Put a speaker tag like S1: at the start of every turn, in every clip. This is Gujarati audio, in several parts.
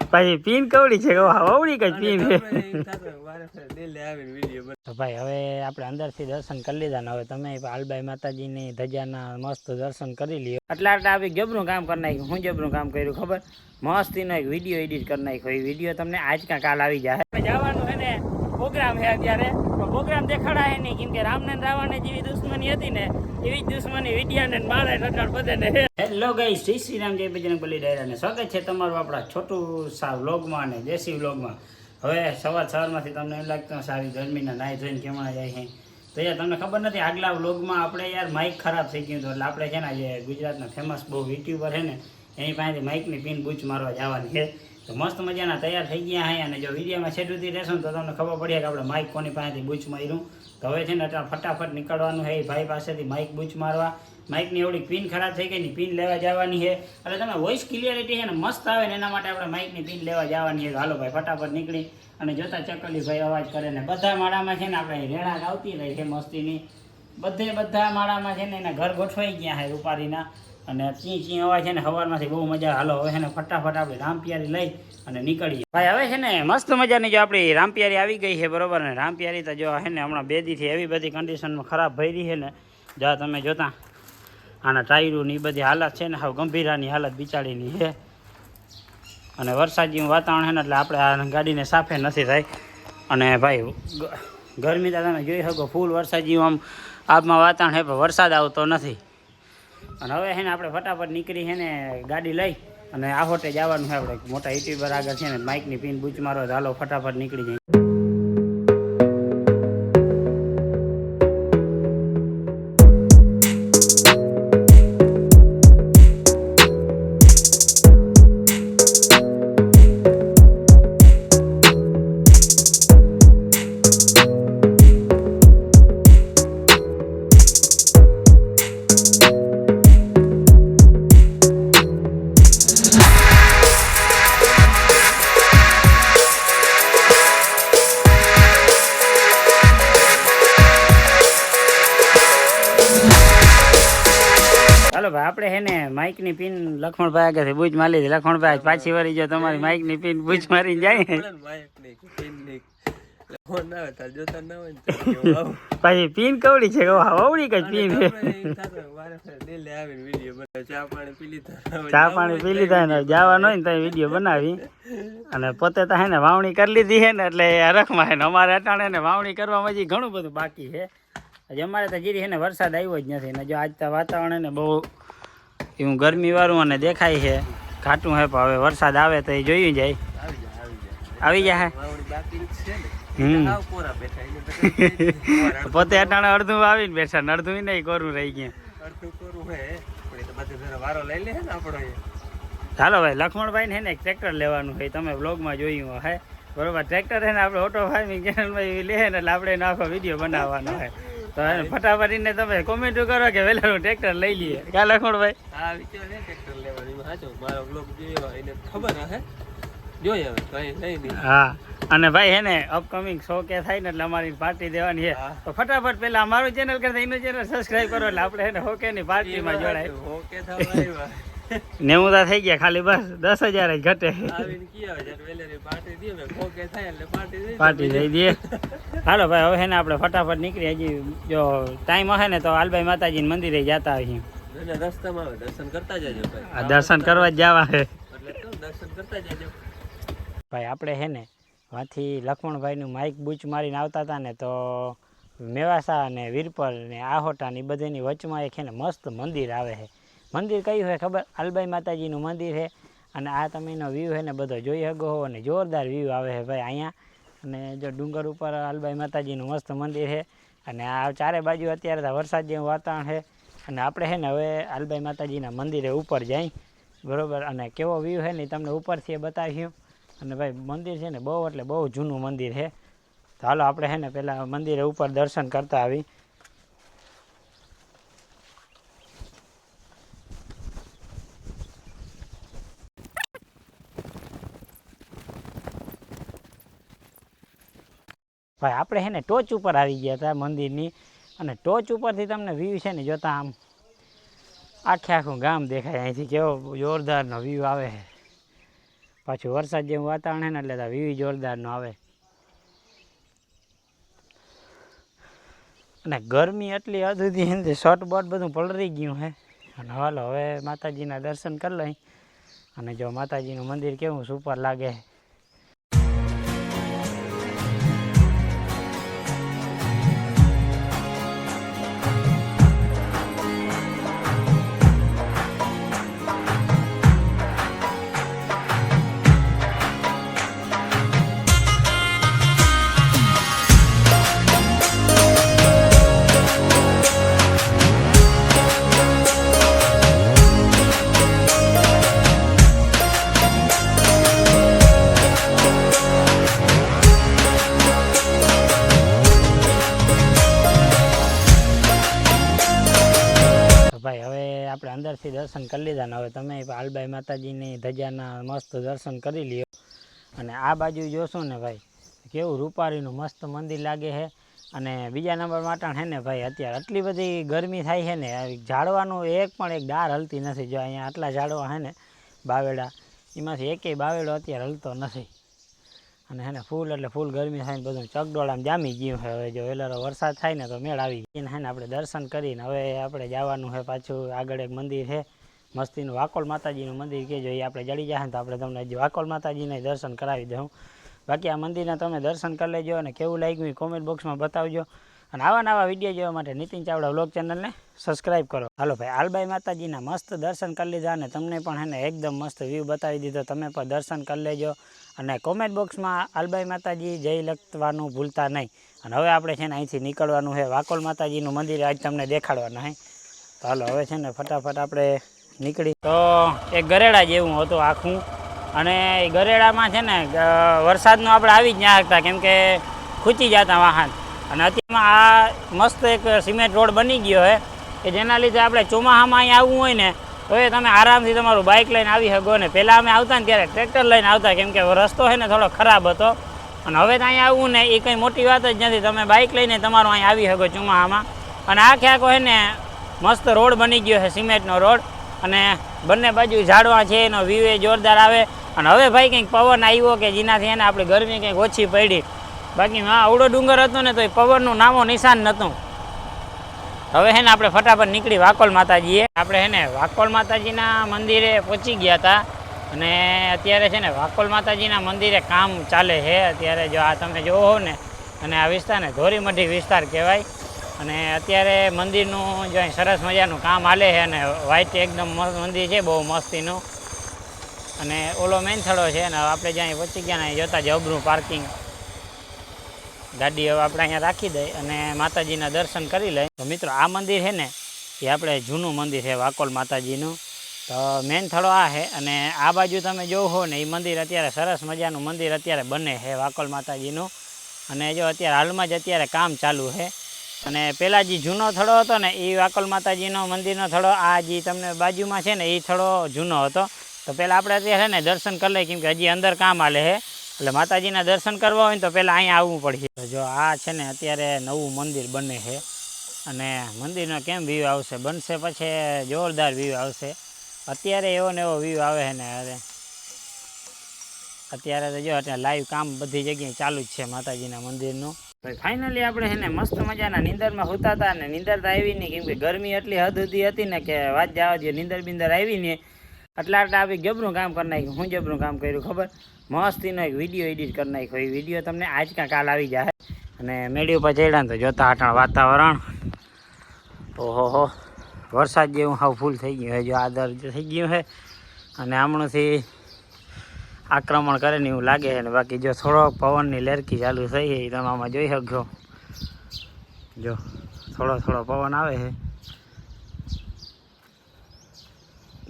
S1: પછી પીન કવડી છે વાવડી કઈ પીન છે તો ભાઈ હવે આપણે અંદરથી દર્શન કરી લીધા ને હવે તમે હાલબાઈ માતાજીની ધજાના મસ્ત દર્શન કરી લ્યો એટલે આવી જબરું કામ કરી નાખ્યું હું જબરું કામ કર્યું ખબર મસ્તીનો એક વિડીયો એડિટ કરી નાખ્યો એ વિડીયો તમને આજ કા કાલ આવી જાય જવાનું છે ને પ્રોગ્રામ છે અત્યારે પ્રોગ્રામ દેખાડાય નહીં કેમ કે રામને રાવણને જેવી દુશ્મની હતી ને એવી જ દુશ્મની વિડિયાને મારે રટાડ બધાને હેલો ગાઈસ શ્રી શ્રી રામ જય બજરંગ બલી ડાયરાને સ્વાગત છે તમારું આપણા છોટું સા વ્લોગમાં અને દેશી વ્લોગમાં હવે સવારમાંથી તમને એમ લાગતું સારી ગરમીના નાહી ધોઈને કેમાં જાય છે તો યાર તમને ખબર નથી આગલા વ્લોગમાં આપણે યાર માઇક ખરાબ થઈ ગયું હતું એટલે આપણે છે ને જે ગુજરાતના ફેમસ બહુ યુટ્યુબર છે ને એની પાસેથી માઇકની પિન બૂચ મારવા જવાની છે તો મસ્ત મજાના તૈયાર થઈ ગયા અહીંયા અને જો વિડીયોમાં છેડુથી રહેશો ને તો તમને ખબર પડી કે આપણે માઇક કોની પાસેથી બૂચ માર્યું તો હવે છે ને એટલે ફટાફટ નીકળવાનું છે ભાઈ પાસેથી માઇક બૂચ મારવા માઇકની એવડી પિન ખરાબ થઈ ગઈ ને પિન લેવા જવાની છે એટલે તમે વોઇસ ક્લિયરિટી છે ને મસ્ત આવે ને એના માટે આપણે માઇકની પિન લેવા જવાની છે હાલો ભાઈ ફટાફટ નીકળી અને જોતા ચકલી ભાઈ અવાજ કરે ને બધા માળામાં છે ને આપણે રેણાક આવતી રહી છે મસ્તીની બધા માળામાં છે ને એના ઘર ગોઠવાઈ ગયા છે રૂપારીના અને ચી અવાજ છે ને સવારમાંથી બહુ મજા હાલો હવે છે ને ફટાફટ આપણે રામપિયારી લઈ અને નીકળીએ ભાઈ હવે છે ને મસ્ત મજાની જો આપણી રામપિયારી આવી ગઈ છે બરોબર ને રામપિયારી તો જો છે ને હમણાં બે દીથી એવી બધી કન્ડિશનમાં ખરાબ ભરી છે ને જા તમે જોતા આના ટાયરોની બધી હાલત છે ને હવે ગંભીરાની હાલત બિચારીની છે અને વરસાદ જેવું વાતાવરણ છે ને એટલે આપણે આ ગાડીને સાફે નથી થાય અને ભાઈ ગરમી તો તમે જોઈ શકો ફૂલ વરસાદ જેવું આમ આબમાં વાતાવરણ છે પણ વરસાદ આવતો નથી અને હવે છે ને આપણે ફટાફટ નીકળી છે ને ગાડી લઈ અને આહોટે જવાનું છે આપણે મોટા યુટ્યુબર આગળ છે ને માઇકની પિન બૂચ મારો હાલો ફટાફટ નીકળી જાય આપણે હે ને માઇકની પિન લખમણભાઈ આગળ બૂચ મારી લીધી લખમણભાઈ પાછી વળી જો તમારી માઇકની પિન બૂચ મારી જાય પછી પિન કવડી છે વાવડી કઈ પિન છે ચા પાણી પી લીધા ને જવાનું હોય ને તો વિડીયો બનાવી અને પોતે તો હે ને વાવણી કરી લીધી છે ને એટલે રખમાં છે ને અમારે અટાણે ને વાવણી કરવામાં હજી ઘણું બધું બાકી છે હજી અમારે તો જીરી છે ને વરસાદ આવ્યો જ નથી ને જો આજ તો વાતાવરણ ને બહુ એવું ગરમી વાળું અને દેખાય છે ઘાટું હે પણ હવે વરસાદ આવે તો એ જોયું જાય આવી જાય પોતે અટાણે અડધું આવીને બેઠા ને અડધું નહીં કોરું રહી ગયા ચાલો ભાઈ લક્ષ્મણભાઈ ને એક ટ્રેક્ટર લેવાનું હોય તમે બ્લોગમાં જોયું હે બરોબર ટ્રેક્ટર છે ને આપણે ઓટો ફાર્મિંગ કિરણભાઈ લે ને એટલે આપણે આખો વિડીયો બનાવવાનો હોય તો ફટાફટ ને તમે કોમેન્ટ કરો કે વેલાનું ટ્રેક્ટર લઈ લઈએ ક્યાં લખમણભાઈ હા વિચાર છે ટ્રેક્ટર લેવાનું સાચો મારો બ્લોગ જોયો એને ખબર હે જોઈએ હવે કઈ નહીં હા અને ભાઈ હે ને અપકમિંગ શો કે થાય ને એટલે અમારી પાર્ટી દેવાની છે તો ફટાફટ પેલા અમારું ચેનલ કરતા એનું ચેનલ સબસ્ક્રાઇબ કરો એટલે આપણે એને હોકે ની પાર્ટીમાં જોડાય હોકે થવા 90 થઈ ગયા ખાલી બસ 10,000 જ ઘટે પાર્ટી દઈ દઈએ હાલો ભાઈ હવે છે ને આપણે ફટાફટ નીકળી હજી જો ટાઈમ હશે ને તો હાલભાઈ માતાજીના મંદિરે જતા આવીએ રસ્તામાં દર્શન કરતા જજો દર્શન કરવા જ જવા છે દર્શન કરતા જજો ભાઈ આપણે છે ને વાંથી લક્ષ્મણભાઈનું માઇક બૂચ મારીને આવતા હતા ને તો મેવાસા અને વીરપર ને આહોટા ને બધીની વચમાં એક છે ને મસ્ત મંદિર આવે છે મંદિર કયું હોય ખબર હાલબાઈ માતાજીનું મંદિર છે અને આ તમે એનો વ્યૂ છે ને બધો જોઈ શકો હો અને જોરદાર વ્યૂ આવે છે ભાઈ અહીંયા અને જો ડુંગર ઉપર હાલબાઈ માતાજીનું મસ્ત મંદિર છે અને આ ચારે બાજુ અત્યારે તો વરસાદ જેવું વાતાવરણ છે અને આપણે છે ને હવે હાલબાઈ માતાજીના મંદિરે ઉપર જાય બરાબર અને કેવો વ્યૂ છે ને તમને ઉપરથી બતાવ્યું અને ભાઈ મંદિર છે ને બહુ એટલે બહુ જૂનું મંદિર છે તો હાલો આપણે છે ને પહેલાં મંદિરે ઉપર દર્શન કરતા આવી ભાઈ આપણે છે ને ટોચ ઉપર આવી ગયા હતા મંદિરની અને ટોચ ઉપરથી તમને વ્યૂ છે ને જોતા આખું ગામ દેખાય અહીંથી. કેવો જોરદારનો વ્યૂ આવે છે. પાછું વરસાદ જેવું વાતાવરણ ને એટલે વ્યૂ જોરદારનો આવે. અને ગરમી એટલી હદ સુધી એનાથી શર્ટ બર્ટ બધું પલળી ગયું છે. અને હાલો હવે માતાજીના દર્શન કરી લઈ. અને જો માતાજીનું મંદિર કેવું સુપર લાગે. ભાઈ હવે આપણે અંદરથી દર્શન કરી લીધા ને હવે તમે હાલબાઈ માતાજીની ધજાના મસ્ત દર્શન કરી લ્યો. અને આ બાજુ જોશું ને ભાઈ કેવું રૂપારીનું મસ્ત મંદિર લાગે છે. અને બીજા નંબર માટે છે ને ભાઈ અત્યારે આટલી બધી ગરમી થાય છે ને ઝાડવાનું એક પણ એક ડાર હલતી નથી. જો અહીંયા આટલા ઝાડવા છે ને બાવેડા એમાંથી એકેય બાવેડો અત્યારે હલતો નથી. અને હે ને ફૂલ એટલે ફૂલ ગરમી થાય ને બધું ચકડોળામાં જામી ગયું છે. હવે જો વેલારો વરસાદ થાય ને તો મેળ આવી ગયો. હે ને આપણે દર્શન કરીને હવે આપણે જવાનું છે પાછું આગળ એક મંદિર છે મસ્તીનું વાકોલ માતાજીનું મંદિર કે જો એ આપણે જડી જાય ને તો આપણે તમને હજી વાકોલ માતાજીને દર્શન કરાવી દઉં. બાકી આ મંદિરના તમે દર્શન કરી લેજો અને કેવું લાગ્યું એ કોમેન્ટ બોક્સમાં બતાવજો. અને આવા નવા વિડીયો જોવા માટે નીતિન ચાવડા વ્લોગ ચેનલને સબસ્ક્રાઈબ કરો. હાલો ભાઈ હાલબાઈ માતાજીના મસ્ત દર્શન કરી લીધા અને તમને પણ હે ને એકદમ મસ્ત વ્યૂ બતાવી દીધો. તમે પણ દર્શન કરી લેજો અને કોમેન્ટ બોક્સમાં હાલબાઈ માતાજી જય લખવાનું ભૂલતા નહીં. અને હવે આપણે છે ને અહીંથી નીકળવાનું છે. વાકોલ માતાજીનું મંદિર આજ તમને દેખાડવાનું છે. તો હાલો હવે છે ને ફટાફટ આપણે નીકળી. તો એક ગરેડા જેવું હતું આખું. અને એ ગરેડામાં છે ને વરસાદનું આપણે આવી જ ના શકતા કેમ કે ખૂંચી જતા વાહન. અને અત્યારમાં આ મસ્ત એક સિમેન્ટ રોડ બની ગયો છે કે જેના લીધે આપણે ચોમાસામાં અહીંયા આવવું હોય ને તો એ તમે આરામથી તમારું બાઇક લઈને આવી શકો. ને પહેલાં અમે આવતા ને ત્યારે ટ્રેક્ટર લઈને આવતા કેમ કે રસ્તો છે ને થોડો ખરાબ હતો. અને હવે તો અહીંયા આવવું ને એ કંઈ મોટી વાત જ નથી. તમે બાઇક લઈને તમારું અહીંયા આવી શકો ચોમાસામાં. અને આખો છે ને મસ્ત રોડ બની ગયો છે સિમેન્ટનો રોડ. અને બંને બાજુ ઝાડવા છે એનો વ્યૂ એ જોરદાર આવે. અને હવે ભાઈ કંઈક પવન આવ્યો કે જેનાથી એને આપણી ગરમી કંઈક ઓછી પડી. બાકી હા આવડો ડુંગર હતો ને તો એ પવનનું નામો નિશાન નહોતું. હવે છે ને આપણે ફટાફટ નીકળી વાકોલ માતાજીએ. આપણે છે ને વાકોલ માતાજીના મંદિરે પહોંચી ગયા હતા. અને અત્યારે છે ને વાકોલ માતાજીના મંદિરે કામ ચાલે છે અત્યારે. જો આ તમે જોવો ને અને આ વિસ્તારને ધોરીમઢી વિસ્તાર કહેવાય. અને અત્યારે મંદિરનું જો સરસ મજાનું કામ હાલે છે. અને વ્હાઈટ એકદમ મસ્ત મંદિર છે બહુ મસ્તીનું. અને ઓલો મેન થડો છે ને આપણે જ્યાં પહોંચી ગયા ને જોતા જબરું પાર્કિંગ ગાડી હવે આપણે અહીંયા રાખી દઈ અને માતાજીના દર્શન કરી લઈએ. તો મિત્રો આ મંદિર છે ને એ આપણે જૂનું મંદિર છે વાકોલ માતાજીનું. તો મેન થડો આ છે. અને આ બાજુ તમે જોવો ને એ મંદિર અત્યારે સરસ મજાનું મંદિર અત્યારે બને છે વાકોલ માતાજીનું. અને જો અત્યારે હાલમાં જ અત્યારે કામ ચાલુ છે. અને પહેલાં જે જૂનો થડો હતો ને એ વાકોલ માતાજીનો મંદિરનો થડો આ જે તમને બાજુમાં છે ને એ થડો જૂનો હતો. તો પહેલાં આપણે અત્યારે ને દર્શન કરી લઈએ કેમ કે હજી અંદર કામ હાલે છે. એટલે માતાજીના દર્શન કરવા હોય ને તો પહેલાં અહીંયા આવવું પડશે. જો આ છે ને અત્યારે નવું મંદિર બને છે. અને મંદિરનો કેમ વ્યૂ આવશે બનશે પછી જોરદાર વ્યૂ આવશે. અત્યારે એવો ને એવો વ્યૂ આવે છે ને. અરે અત્યારે તો જો અત્યારે લાઈવ કામ બધી જગ્યાએ ચાલુ જ છે માતાજીના મંદિરનું. ભાઈ ફાઇનલી આપણે છે ને મસ્ત મજાના નીંદરમાં હોતા હતા. અને નીંદર તો આવી નહીં કેમ કે ગરમી એટલી હદ સુધી હતી ને કે વાત જવા દે. નીંદર બિંદર આવી ને એટલે આવી જબરું કામ કરી નાખ્યું. હું જબરું કામ કર્યું ખબર મસ્તીનો એક વિડીયો એડિટ કરી નાખ્યો. એ વિડીયો તમને આજ કાં કાલ આવી જાય. અને મેળી ઉપર ચડ્યા ને તો જોતા આટણ વાતાવરણ ઓહો વરસાદ જેવું હાવ ફૂલ થઈ ગયું છે. જો આદર થઈ ગયું છે અને હમણાંથી આક્રમણ કરે ને એવું લાગે છે. ને બાકી જો થોડોક પવનની લેરકી ચાલુ થઈ છે એ તમે આમાં જોઈ શકશો. જો થોડો પવન આવે છે.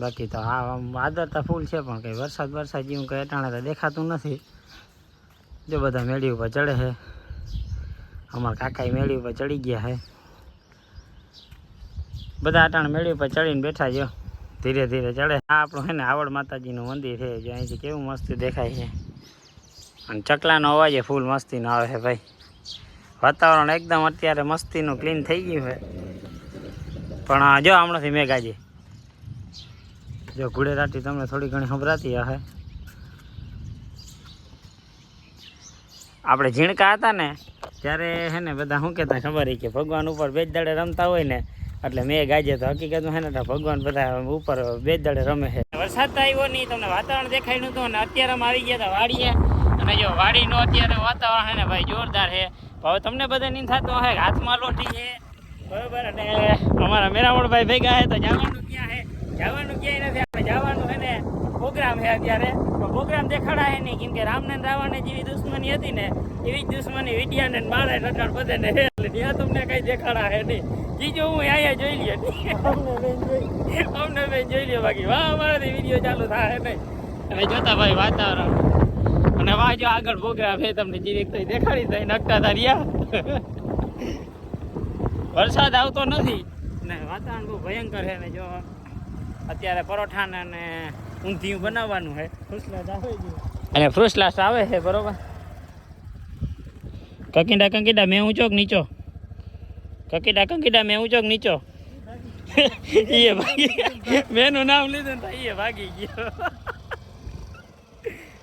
S1: બાકી તો હા આદર તો ફૂલ છે પણ કંઈ વરસાદ જેવું કંઈ અટાણે તો દેખાતું નથી. જો બધા મેળી ઉપર ચડે છે. અમારા કાકા મેળી ઉપર ચડી ગયા છે. બધા અટાણે મેળી ઉપર ચડીને બેઠા જો ધીરે ધીરે ચડે. આ આપણું છે ને આવડ માતાજીનું મંદિર છે. જો અહીંથી કેવું મસ્ત દેખાય છે. અને ચકલાનો અવાજ એ ફૂલ મસ્તીનો આવે છે ભાઈ. વાતાવરણ એકદમ અત્યારે મસ્તીનું ક્લીન થઈ ગયું છે. પણ જો હમણાંથી મેઘાજી જો ઘોડેરાટી તમને થોડી ઘણી સંભળાતી હશે. આપણે ઝીણકા હતા ને ત્યારે હે ને બધા શું કહેતા ખબર કે ભગવાન ઉપર બે જ દાડે રમતા હોય ને એટલે મેં ગાજે તો હકીકતમાં હે ને ભગવાન બધા ઉપર બે જ દાડે રમે છે. વરસાદ તો આવ્યો નહીં, તમને વાતાવરણ દેખાય નહોતું અને અત્યારે અમે આવી ગયા હતા વાડીએ. અને જો વાડીનું અત્યારે વાતાવરણ છે ને ભાઈ જોરદાર છે. હવે તમને બધા નહીં થતું હશે હાથમાં લોટી છે બરોબર. અને અમારા મેરામણભાઈ ભેગા છે તો જવાનું ક્યાં છે? જવાનું ક્યાંય નથી. આપણે જવાનું છે ને પ્રોગ્રામ છે અત્યારે. પ્રોગ્રામ દેખાડાય નહીં કેમ કે રામને રાવણને જેવી દુશ્મની હતી ને એવી જ દુશ્મની વિડિયાને મારે રટાણ બધાને એટલે ત્યાં તમને કઈ દેખાડા છે નહીં. જીજો હું અહીંયા જોઈ લે અમને બેન જોઈ લે બાકી વાહ અમારાથી વિડીયો ચાલુ થાય નહીં. અને જોતા ભાઈ વાતાવરણ અને વાહ જો આગળ પ્રોગ્રામ છે તમને જીરીક તો દેખાડી થાય નકટા તારિયા. વરસાદ આવતો નથી ને વાતાવરણ બહુ ભયંકર છે ને જો અત્યારે પરોઠા અને ઊંધિયું બનાવવાનું છે. અને ફ્રુસલાસ આવે છે બરોબર. કકીડા મેં ઊંચો કે નીચો? કકીડા મેં ઊંચો કે નીચો? એ ભાગી મેનું નામ લીધું ને એ ભાગી ગયો.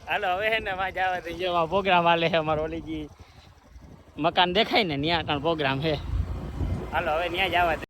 S1: હાલો હવે હે ને માં જવા દઈ જેવા પ્રોગ્રામ હાલે છે અમારો. ઓલી મકાન દેખાય ને ત્યાં પ્રોગ્રામ છે. હાલો હવે ત્યાં જવા દે.